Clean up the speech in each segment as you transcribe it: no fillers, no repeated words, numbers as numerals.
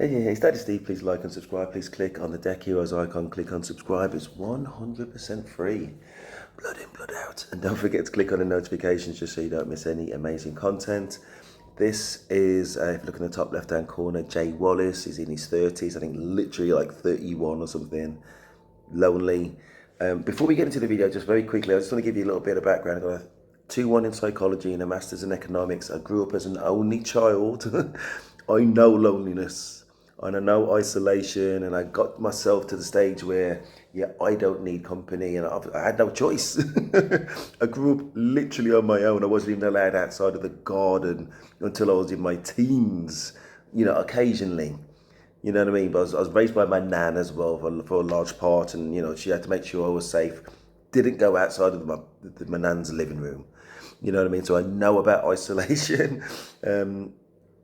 Hey, Daddy Steve, please like and subscribe. Please click on the Deck Heroes icon, click on subscribe. It's 100% free. Blood in, blood out. And don't forget to click on the notifications just so you don't miss any amazing content. This is, if you look in the top left hand corner, Jay Wallace. He's in his 30s, I think literally like 31 or something. Lonely. Before we get into the video, just very quickly, I just want to give you a little bit of background. I got a 2-1 in psychology and a master's in economics. I grew up as an only child. I know loneliness and I know isolation, and I got myself to the stage where, yeah, I don't need company, and I had no choice. I grew up literally on my own. I wasn't even allowed outside of the garden until I was in my teens, occasionally. You know what I mean? But I was raised by my nan as well for a large part, and she had to make sure I was safe. Didn't go outside of my nan's living room. You know what I mean? So I know about isolation.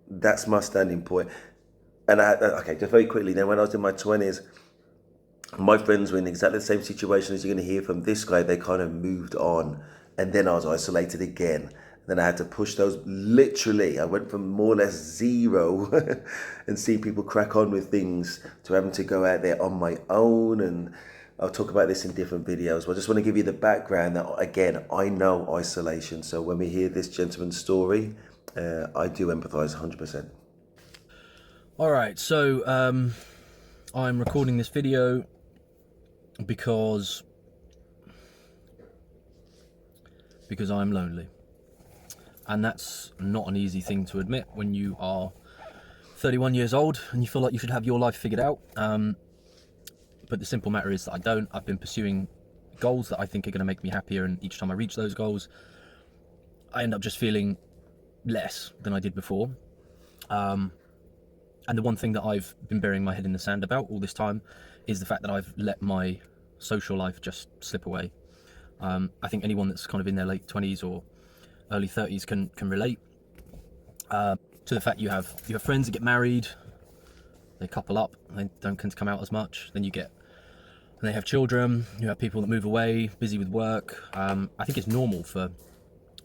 That's my standing point. And okay, just very quickly, then when I was in my 20s, my friends were in exactly the same situation as you're going to hear from this guy. They kind of moved on, and then I was isolated again. Then I had to push those. Literally, I went from more or less zero and seeing people crack on with things to having to go out there on my own. And I'll talk about this in different videos. But I just want to give you the background that, again, I know isolation. So when we hear this gentleman's story, I do empathize 100%. All right, so I'm recording this video because I'm lonely, and that's not an easy thing to admit when you are 31 years old and you feel like you should have your life figured out. But the simple matter is that I don't. I've been pursuing goals that I think are going to make me happier, and each time I reach those goals, I end up just feeling less than I did before. And the one thing that I've been burying my head in the sand about all this time is the fact that I've let my social life just slip away. I think anyone that's kind of in their late 20s or early 30s can relate to the fact you have friends that get married, they couple up, they don't tend to come out as much. Then they have children, you have people that move away, busy with work. I think it's normal for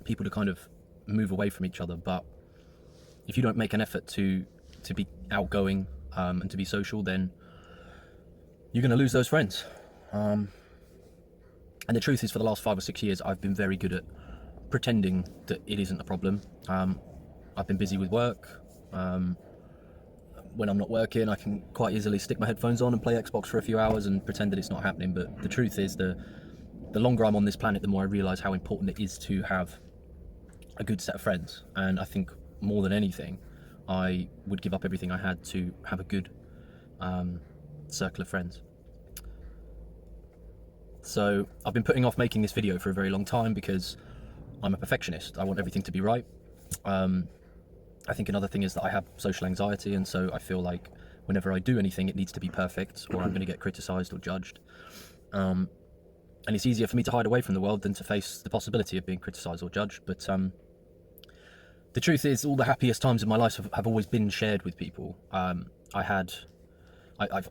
people to kind of move away from each other, but if you don't make an effort to be outgoing and to be social, then you're going to lose those friends. And the truth is, for the last 5 or 6 years, I've been very good at pretending that it isn't a problem. I've been busy with work. When I'm not working, I can quite easily stick my headphones on and play Xbox for a few hours and pretend that it's not happening. But the truth is, the longer I'm on this planet, the more I realise how important it is to have a good set of friends. And I think more than anything, I would give up everything I had to have a good circle of friends. So I've been putting off making this video for a very long time because I'm a perfectionist. I want everything to be right. I think another thing is that I have social anxiety, and so I feel like whenever I do anything, it needs to be perfect, or I'm going to get criticised or judged. And it's easier for me to hide away from the world than to face the possibility of being criticised or judged. But the truth is, all the happiest times in my life have always been shared with people. I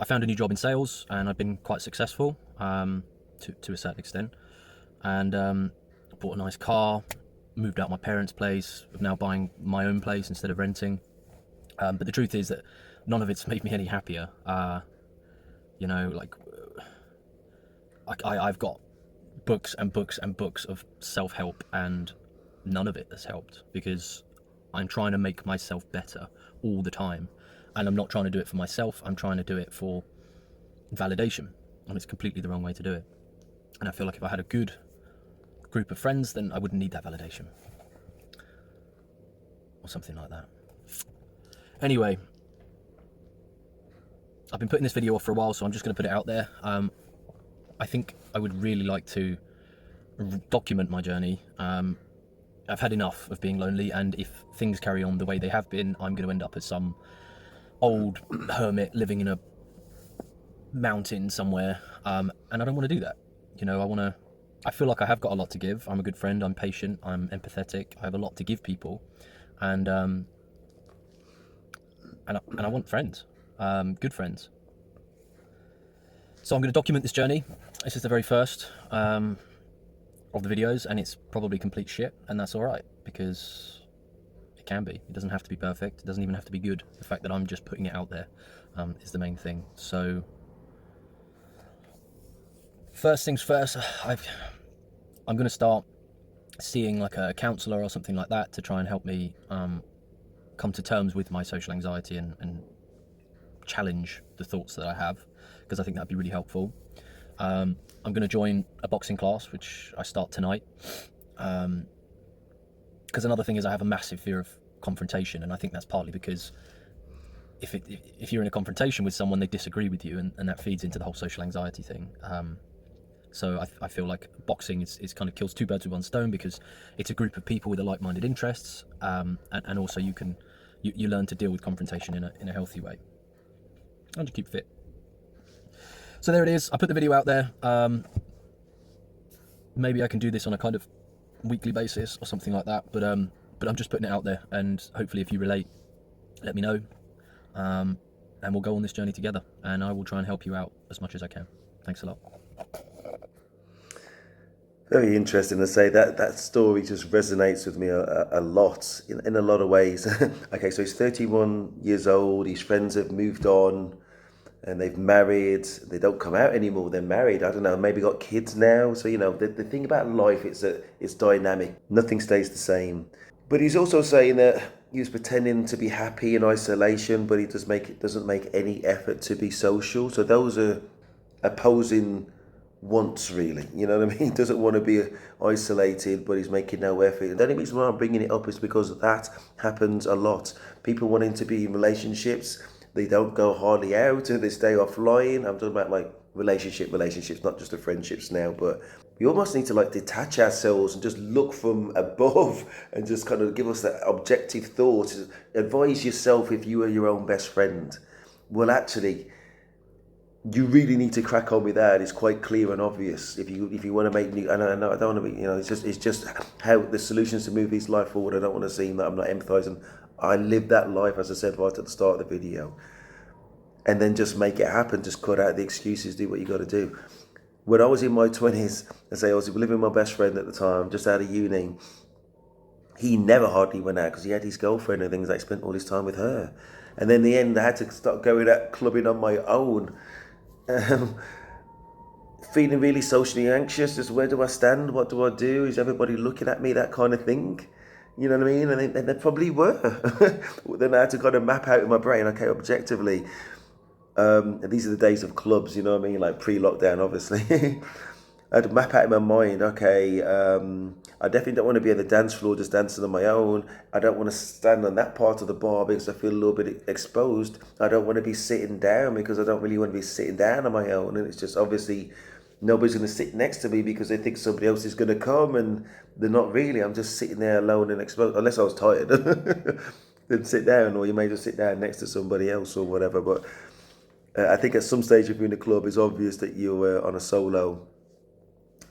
found a new job in sales, and I've been quite successful to a certain extent. And bought a nice car, moved out my parents' place, I'm now buying my own place instead of renting. But the truth is that none of it's made me any happier. I've got books and books and books of self-help, and none of it has helped because I'm trying to make myself better all the time, and I'm not trying to do it for myself. I'm trying to do it for validation, and it's completely the wrong way to do it. And I feel like if I had a good group of friends, then I wouldn't need that validation or something like that. Anyway, I've been putting this video off for a while, so I'm just going to put it out there. I think I would really like to document my journey. I've had enough of being lonely, and if things carry on the way they have been, I'm going to end up as some old hermit living in a mountain somewhere, and I don't want to do that. I feel like I have got a lot to give. I'm a good friend, I'm patient, I'm empathetic, I have a lot to give people, and I want friends, good friends. So I'm going to document this journey. This is the very first of the videos, and it's probably complete shit, and that's all right, because it can be. It doesn't have to be perfect. It doesn't even have to be good. The fact that I'm just putting it out there is the main thing. So first things first, I'm going to start seeing like a counsellor or something like that to try and help me come to terms with my social anxiety and challenge the thoughts that I have, because I think that'd be really helpful. I'm going to join a boxing class, which I start tonight. Because another thing is I have a massive fear of confrontation, and I think that's partly because if you're in a confrontation with someone, they disagree with you, and that feeds into the whole social anxiety thing. So I feel like boxing is kind of kills two birds with one stone, because it's a group of people with like-minded interests, and also you learn to deal with confrontation in a healthy way, and you keep fit. So there it is. I put the video out there. Maybe I can do this on a kind of weekly basis or something like that, but I'm just putting it out there, and hopefully if you relate, let me know, and we'll go on this journey together, and I will try and help you out as much as I can. Thanks a lot. Very interesting to say that story just resonates with me a lot in a lot of ways. Okay, so he's 31 years old, his friends have moved on and they've married, they don't come out anymore, they're married, I don't know, maybe got kids now. So, the thing about life is that it's dynamic, nothing stays the same. But he's also saying that he was pretending to be happy in isolation, but he doesn't make any effort to be social. So those are opposing wants, really, you know what I mean? He doesn't want to be isolated, but he's making no effort. And the only reason why I'm bringing it up is because that happens a lot. People wanting to be in relationships, they don't go hardly out, they stay offline. I'm talking about like relationships, not just the friendships now, but we almost need to like detach ourselves and just look from above and just kind of give us that objective thought. Advise yourself if you were your own best friend. Well, actually, you really need to crack on with that. It's quite clear and obvious. If you want to make new, and I know I don't want to be, it's just how the solutions to move his life forward. I don't want to seem that I'm not empathizing. I lived that life, as I said right at the start of the video, and then just make it happen. Just cut out the excuses. Do what you got to do. When I was in my 20s, I was living with my best friend at the time, just out of uni. He never hardly went out because he had his girlfriend and things. Like, spent all his time with her, and then in the end, I had to start going out clubbing on my own. Feeling really socially anxious, just where do I stand, what do I do, is everybody looking at me, that kind of thing, you know what I mean? And they probably were. Then I had to kind of map out in my brain, okay, objectively, these are the days of clubs, you know what I mean, like pre-lockdown, obviously. I had to map out in my mind, okay, I definitely don't want to be on the dance floor just dancing on my own. I don't want to stand on that part of the bar because I feel a little bit exposed. I don't want to be sitting down because I don't really want to be sitting down on my own. And it's just obviously nobody's going to sit next to me because they think somebody else is going to come, and they're not really. I'm just sitting there alone and exposed, unless I was tired. Then sit down, or you may just sit down next to somebody else or whatever. But I think at some stage if you're in a club, it's obvious that you're on a solo.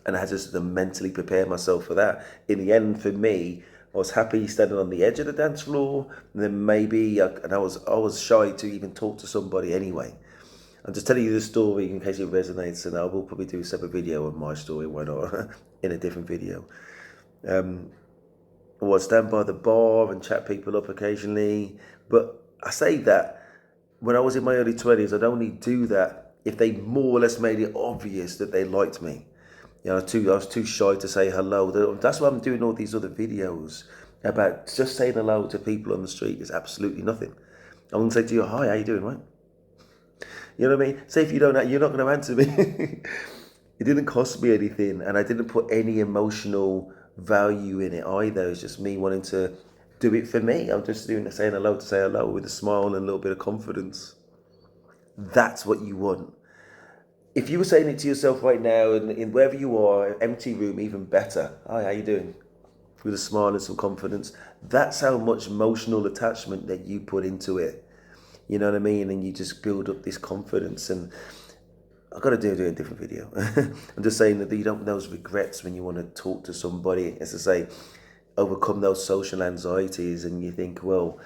And I had to mentally prepare myself for that. In the end, for me, I was happy standing on the edge of the dance floor. And then I was shy to even talk to somebody anyway. I'm just telling you the story in case it resonates, and I will probably do a separate video of my story, why not, in a different video. I would stand by the bar and chat people up occasionally. But I say that when I was in my early 20s, I'd only do that if they more or less made it obvious that they liked me. I was too shy to say hello. That's why I'm doing all these other videos about just saying hello to people on the street is absolutely nothing. I wouldn't say to you, hi, how you doing, right? You know what I mean? Say if you don't, you're not going to answer me. It didn't cost me anything, and I didn't put any emotional value in it either. It's just me wanting to do it for me. I'm just saying hello to say hello with a smile and a little bit of confidence. That's what you want. If you were saying it to yourself right now, in wherever you are, empty room, even better. Hi, how you doing? With a smile and some confidence. That's how much emotional attachment that you put into it. You know what I mean? And you just build up this confidence. And I've got to do a different video. I'm just saying that you don't have those regrets when you want to talk to somebody. As I say, overcome those social anxieties, and you think, well,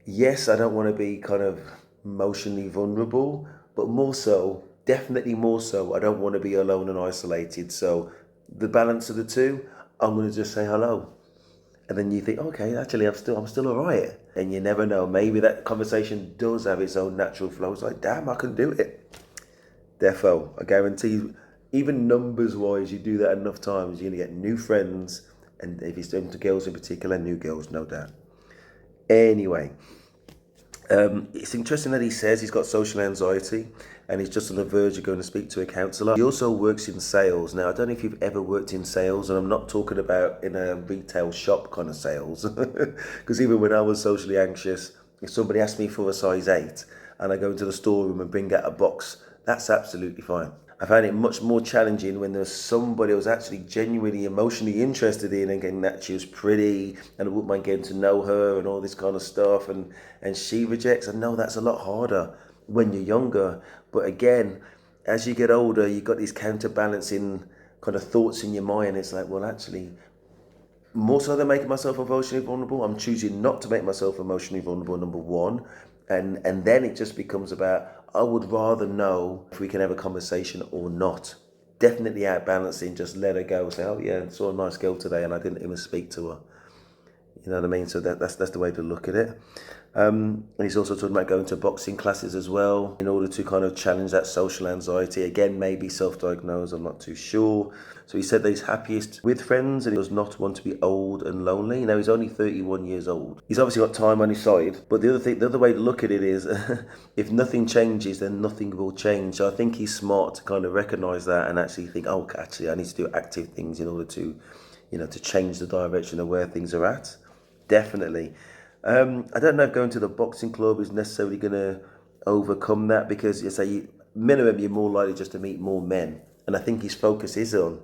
yes, I don't want to be kind of emotionally vulnerable, but more so, definitely more so, I don't want to be alone and isolated. So the balance of the two, I'm going to just say hello. And then you think, okay, actually, I'm still all right. And you never know. Maybe that conversation does have its own natural flow. It's like, damn, I can do it. Defo, I guarantee you, even numbers wise, you do that enough times, you're gonna get new friends, and if it's into girls in particular, new girls, no doubt. Anyway, it's interesting that he says he's got social anxiety and he's just on the verge of going to speak to a counsellor. He also works in sales. Now, I don't know if you've ever worked in sales, and I'm not talking about in a retail shop kind of sales, because even when I was socially anxious, if somebody asked me for a size 8 and I go into the storeroom and bring out a box, that's absolutely fine. I found it much more challenging when there was somebody I was actually genuinely emotionally interested in, and getting that she was pretty and I wouldn't mind getting to know her and all this kind of stuff, and she rejects. I know that's a lot harder when you're younger, but again, as you get older, you've got these counterbalancing kind of thoughts in your mind. It's like, well, actually, more so than making myself emotionally vulnerable, I'm choosing not to make myself emotionally vulnerable, number one. And then it just becomes about, I would rather know if we can have a conversation or not. Definitely out balancing, just let her go. Say, oh yeah, I saw a nice girl today and I didn't even speak to her. You know what I mean? So that's the way to look at it. And he's also talking about going to boxing classes as well in order to kind of challenge that social anxiety. Again, maybe self-diagnosed, I'm not too sure. So he said that he's happiest with friends and he does not want to be old and lonely. Now, he's only 31 years old. He's obviously got time on his side. But the other way to look at it is if nothing changes, then nothing will change. So I think he's smart to kind of recognize that and actually think, oh, actually, I need to do active things in order to, to change the direction of where things are at. Definitely. I don't know if going to the boxing club is necessarily going to overcome that, because you say minimum you're more likely just to meet more men, and I think his focus is on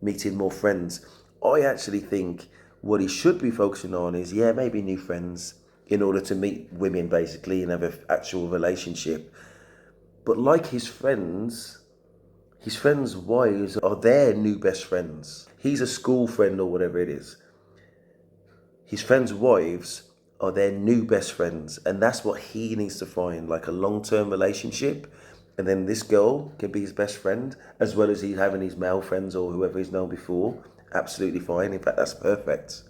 meeting more friends. I actually think what he should be focusing on is maybe new friends in order to meet women basically and have an actual relationship. But like his friends wives are their new best friends. He's a school friend or whatever it is. His friends' wives are their new best friends, and that's what he needs to find, like a long-term relationship. And then this girl can be his best friend, as well as he's having his male friends or whoever he's known before. Absolutely fine. In fact, that's perfect.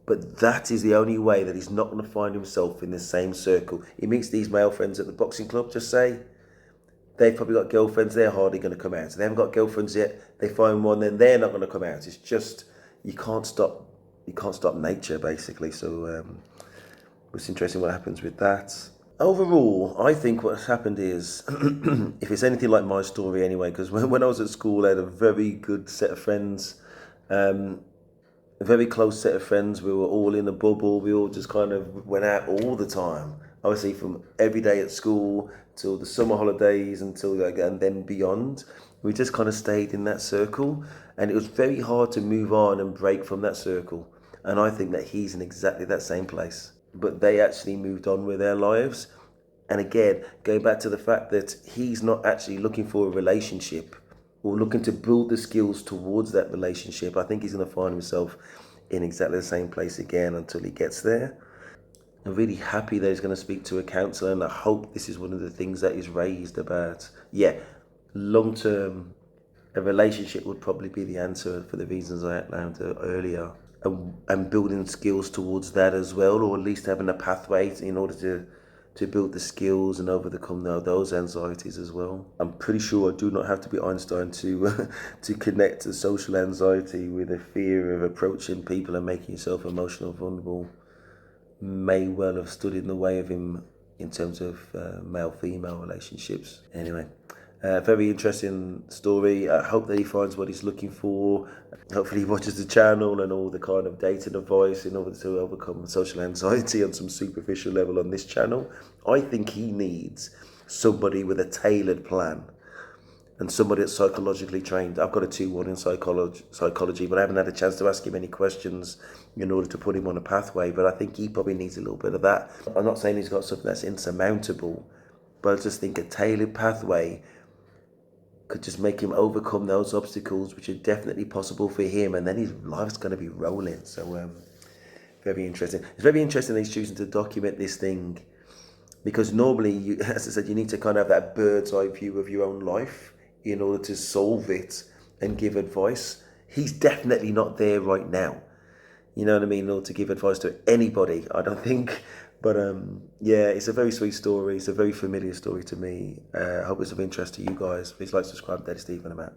But that is the only way that he's not going to find himself in the same circle. He meets these male friends at the boxing club, just say. They've probably got girlfriends, they're hardly going to come out. So they haven't got girlfriends yet, they find one, then they're not going to come out. It's just, you can't stop nature basically. So it's interesting what happens with that. Overall, I think what's happened is, if it's anything like my story anyway, because when I was at school, I had a very good set of friends, a very close set of friends. We were all in a bubble. We all just kind of went out all the time. Obviously, from every day at school till the summer holidays and then beyond, we just kind of stayed in that circle, and it was very hard to move on and break from that circle. And I think that he's in exactly that same place. But they actually moved on with their lives. And again, going back to the fact that he's not actually looking for a relationship or looking to build the skills towards that relationship, I think he's going to find himself in exactly the same place again until he gets there. I'm really happy that he's going to speak to a counsellor, and I hope this is one of the things that is raised about. Long term, a relationship would probably be the answer for the reasons I outlined earlier. And building skills towards that as well, or at least having a pathway in order to build the skills and overcome those anxieties as well. I'm pretty sure I do not have to be Einstein to to connect to social anxiety with a fear of approaching people and making yourself emotional vulnerable. May well have stood in the way of him in terms of male-female relationships. Anyway, very interesting story. I hope that he finds what he's looking for. Hopefully he watches the channel and all the kind of dating advice in order to overcome social anxiety on some superficial level on this channel. I think he needs somebody with a tailored plan and somebody that's psychologically trained. I've got a 2-1 in psychology, but I haven't had a chance to ask him any questions in order to put him on a pathway. But I think he probably needs a little bit of that. I'm not saying he's got something that's insurmountable, but I just think a tailored pathway could just make him overcome those obstacles, which are definitely possible for him, and then his life's going to be rolling. So very interesting. It's very interesting that he's choosing to document this thing, because normally, as I said, you need to kind of have that bird's eye view of your own life in order to solve it and give advice. He's definitely not there right now. you know what I mean, or to give advice to anybody, I don't think. But yeah, it's a very sweet story. It's a very familiar story to me. I hope it's of interest to you guys. Please like, subscribe, Daddy Steve, and I'm out.